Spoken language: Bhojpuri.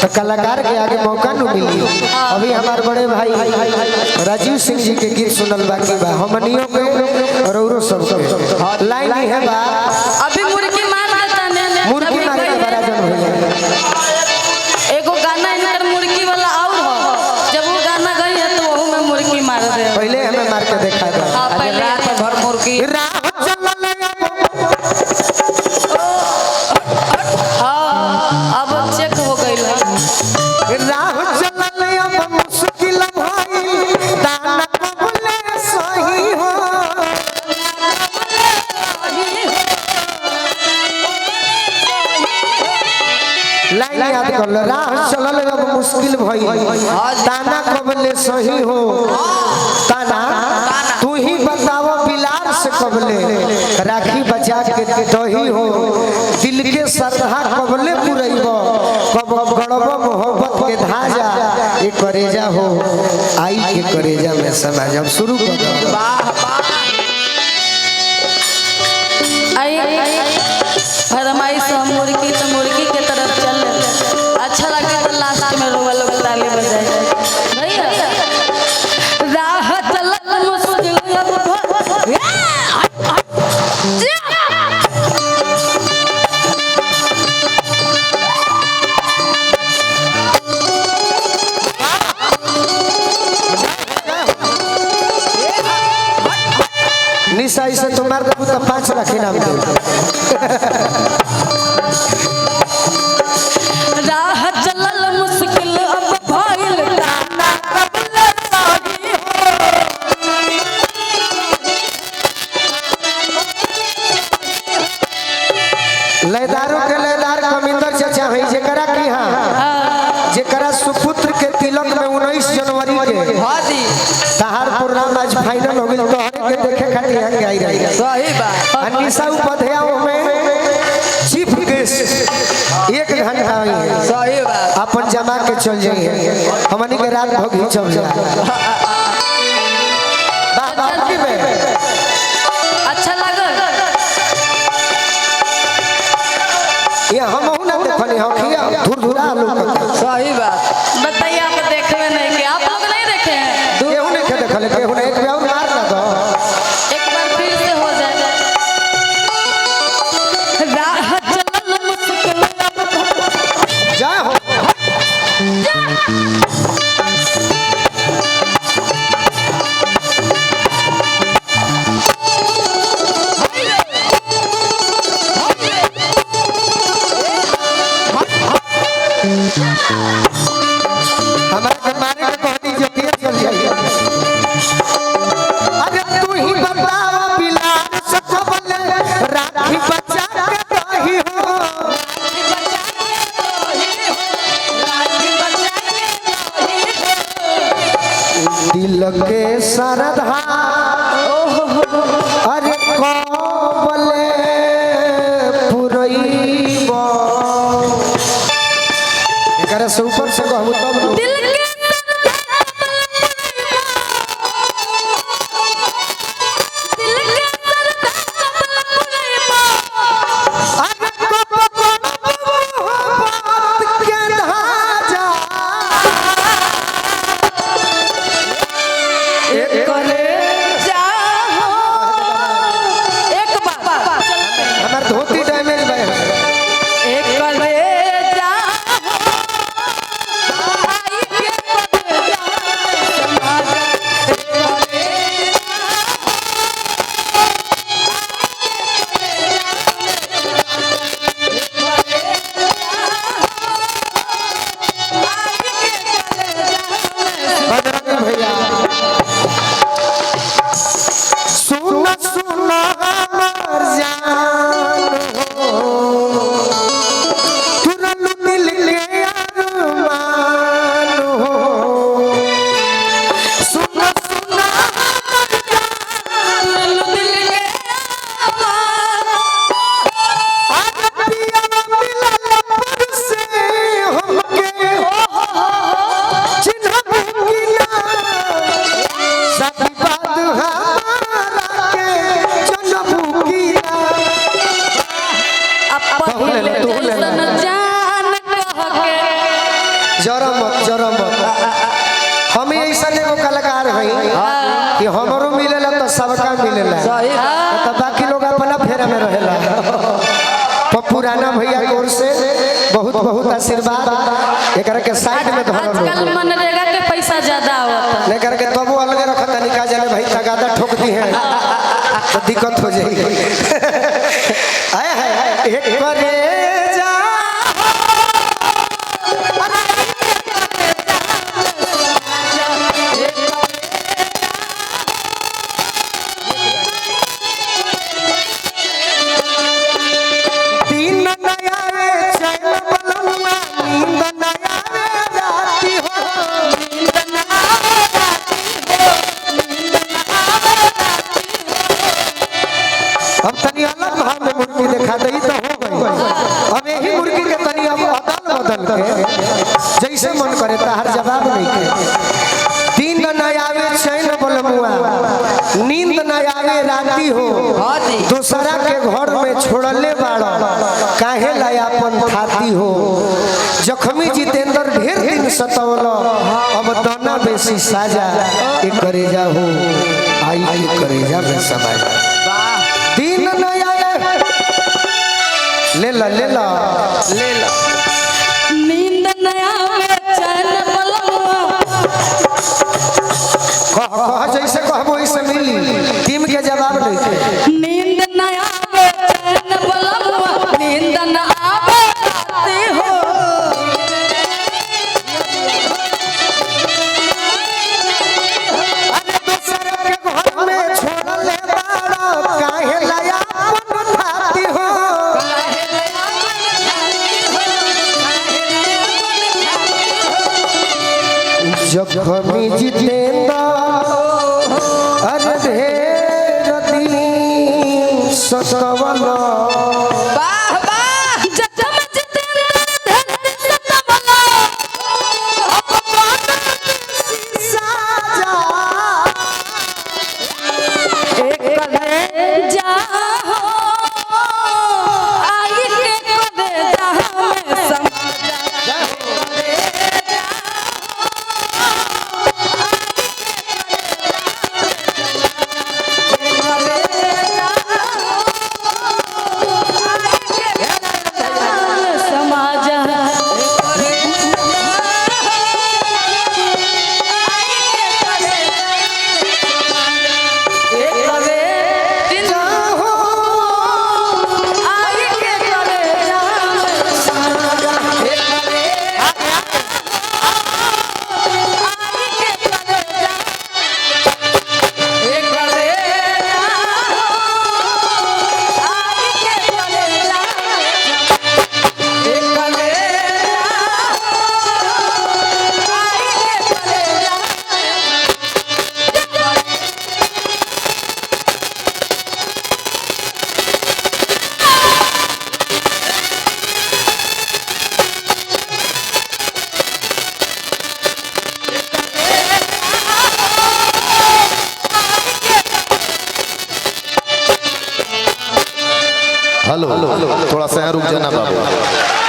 तो कलाकार के आगे मौका न मिली। अभी हमारे बड़े भाई राजीव सिंह जी के गीत सुनल बाकी बा हमनियों के और औरो सब के लाइन है बा। अभी मुर्गी मार देता ने मुर्गी मारे के बड़ा जन हो जाए। एगो गाना इनकर मुर्गी वाला और हो, जब वो गाना गई है तो वो में मुर्गी मार दे। पहले हमें मार के देखा दो। हां पहले रात भर मुर्गी अब चेक हो गई है। राह चलल अब मुश्किल भाई दाना कबले सही हो। लाइन याद कर लो। राह चलल अब मुश्किल भाई दाना कबले सही हो। ताना तू ही बताओ बिलार से कबले राखी बचा के दही हो। दिल के सरहा कबले पुरैबो कब गड़बो मोहब्बत के धाजा ये करेजा हो आई के करेजा में समाज। अब शुरू कर दो। वाह आई फरमाइश मुर्गी तो मुर्गी के तरफ चल। अच्छा लगे तो लास्ट में रोवा लोग ताली बजाए। भैया राह चलत मुश्किल निशा इसे तुम्हारे दबू तो 5 लाख इनाम दे। राह चलल मुश्किल अब भइल ताना कबले सही हो। लयदारों के लयदार कमिंदर चाचा है जेकरा की हां जेकरा सुपुत्र के तिलक में 19 जनवरी के हादी तहार प्रोग्राम आज फाइनल हो गेल। तोहरे के देखे खातिर यहाँ के आई रही। सही बात। निशा उपाध्याय में चीफ गेस्ट 1 घंटा आई है। सही बात। अपन जमा के चल जाइए हमनी के रात भोगी चल जाए। बाकी में अच्छा लगल ये हम ना देखनी हो खिया धुरधुरा लोग। सही बात। बताइए आप देखवे नहीं कि आप लोग नहीं देखे हैं? केहू नहीं के देखले केहू नहीं। एक बार और मार ना दो। एक बार फिर से हो जाए। राह चलल मुश्किल जय हो। हमारे के मारे के कहनी जो किया चल जाइए। अरे तू ही बताओ बिलार से कबले राखी बचा के दही हो। दिल के सरधा अरे कबले पुरैबो एकरा से ऊपर से कहबो तब दिल के धोती डैमेज भाई एक करे जा हई कि हमरो मिलेला तो सबका मिलेला तो बाकी लोग अपना फेरा में रहेला। तो पुराना भैया की ओर से बहुत बहुत आशीर्वाद। एकरा के साइड में धरल आजकल मनरेगा के पैसा ज्यादा आवता लेकर के तबो अलग रखता निका जाने भाई तगादा ठोक दी है तो दिक्कत हो जाएगी। आया है एक करे जा दिन नया रे चैन बलुआ नींद नया रे राती हो नींद ना आवे राती हो नींद ना आवे राती हो। अब तनी अलग भाव में मुर्गी दिखा दई तो हो गई। अब यही मुर्गी के तनी अब अदल बदल के जैसे मन करे तार जवाब नहीं के। दिन न आवे चैन बलमुआ नींद न आवे राती हो दूसरा के घर में छोड़ले बाड़ा काहे लायापन थाती हो। जख्मी जितेंद्र ढेर दिन सतौला अब दाना बेसी साजा एक करेजा हो आई करेजा में समाजा। दिन न आए ले ला ले ला ले ला नींद नया में चैन बलुआ कह जैसे कहबो वैसे मिली टीम के जवाब नहीं के। नींद नया में चैन बलुआ नींद ना आवे राती हो अरे दूसरे के घर में छोड़ले बाड़ा काहे लायापन थाती हो। जख्मी जितेंद्र अरे ढेर दिन सतवला वाह वाह जखम जितेंद्र धरती सतवला अपमान साजा एक करे जा हो आई के करे जा में समा जा हेलो थोड़ा सा रुक जाना बाबू।